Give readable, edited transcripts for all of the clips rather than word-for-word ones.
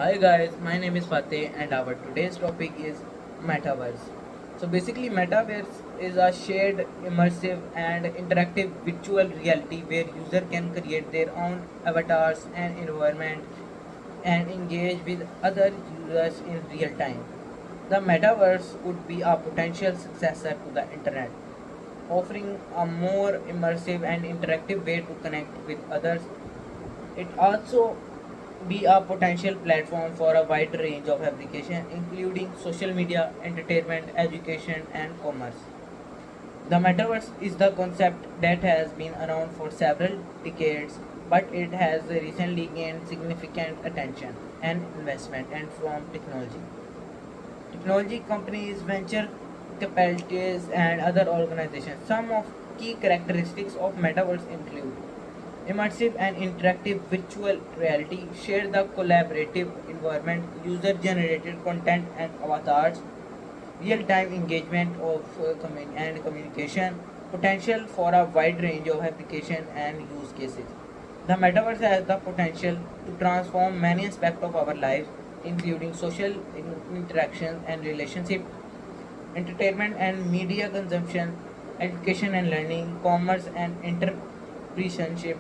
Hi guys, my name is Fateh and our today's topic is Metaverse. So basically Metaverse is a shared, immersive and interactive virtual reality where user can create their own avatars and environment and engage with other users in real time. The Metaverse would be a potential successor to the internet, offering a more immersive and interactive way to connect with others. It also be a potential platform for a wide range of applications, including social media, entertainment, education, and commerce. The metaverse is the concept that has been around for several decades, but it has recently gained significant attention and investment and from technology companies, venture capitalists, and other organizations. Some of key characteristics of metaverse include immersive and interactive virtual reality, share the collaborative environment, user generated content and avatars, real time engagement of and communication, potential for a wide range of application and use cases. The metaverse has the potential to transform many aspects of our lives, including social interactions and relationships, entertainment and media consumption, education and learning, commerce and entrepreneurship,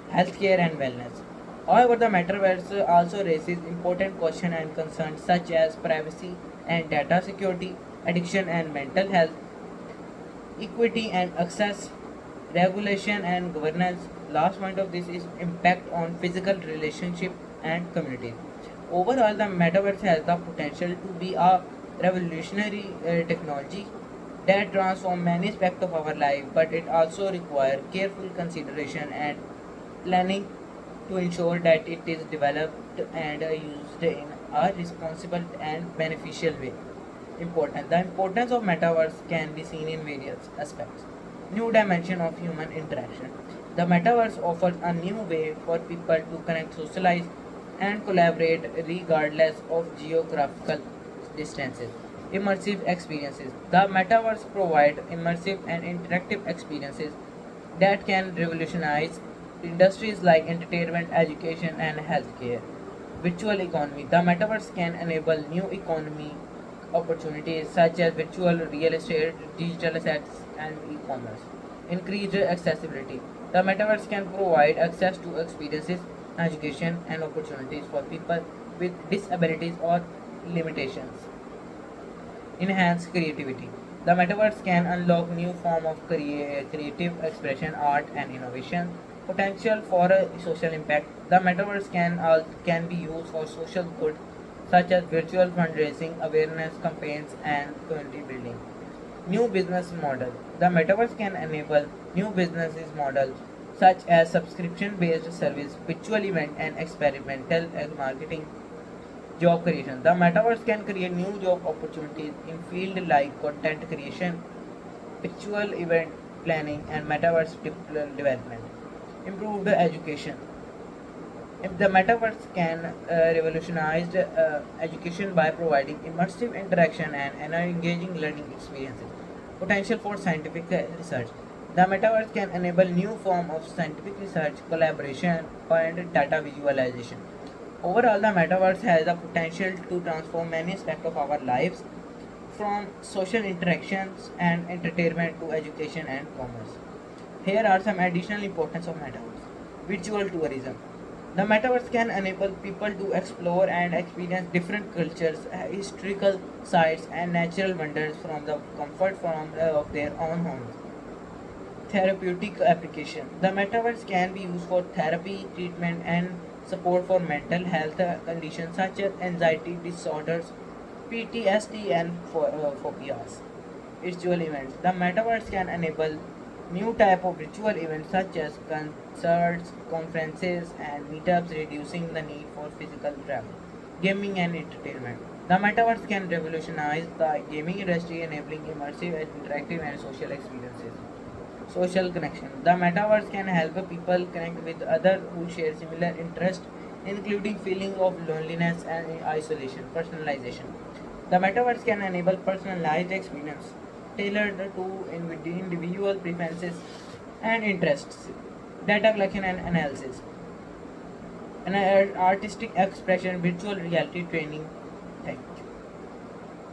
healthcare and wellness. However, the metaverse also raises important questions and concerns such as privacy and data security, addiction and mental health, equity and access, regulation and governance. Last point of this is impact on physical relationship and communities. Overall, the metaverse has the potential to be a revolutionary technology that transforms many aspects of our life, but it also requires careful consideration and planning to ensure that it is developed and used in a responsible and beneficial way. Important. The importance of metaverse can be seen in various aspects. New dimension of human interaction. The metaverse offers a new way for people to connect, socialize, and collaborate regardless of geographical distances. Immersive experiences. The metaverse provides immersive and interactive experiences that can revolutionize industries like entertainment, education, and healthcare. Virtual economy. The metaverse can enable new economy opportunities such as virtual real estate, digital assets, and e-commerce. Increased accessibility. The metaverse can provide access to experiences, education, and opportunities for people with disabilities or limitations. Enhance creativity. The metaverse can unlock new form of creative expression, art, and innovation. Potential for a social impact. The metaverse can be used for social good, such as virtual fundraising, awareness campaigns, and community building. New business model. The metaverse can enable new businesses models such as subscription-based service, virtual event, and experimental marketing. Job creation. The metaverse can create new job opportunities in fields like content creation, virtual event planning, and metaverse development. Improved education. If the metaverse can revolutionize education by providing immersive interaction and engaging learning experiences. Potential for scientific research. The metaverse can enable new form of scientific research, collaboration, and data visualization. Overall, the metaverse has the potential to transform many aspects of our lives, from social interactions and entertainment to education and commerce. Here are some additional importance of metaverse. Virtual tourism. The metaverse can enable people to explore and experience different cultures, historical sites, and natural wonders from the of their own homes. Therapeutic application. The metaverse can be used for therapy, treatment, and support for mental health conditions such as anxiety disorders, PTSD, and phobias. Virtual events. The metaverse can enable new type of virtual events such as concerts, conferences, and meetups, reducing the need for physical travel. Gaming and entertainment. The metaverse can revolutionize the gaming industry, enabling immersive, interactive, and social experiences. Social connection. The metaverse can help people connect with others who share similar interests, including feeling of loneliness and isolation. Personalization. The metaverse can enable personalized experience tailored to individual preferences and interests. Data collection and analysis. and artistic expression, virtual reality training. Thank you.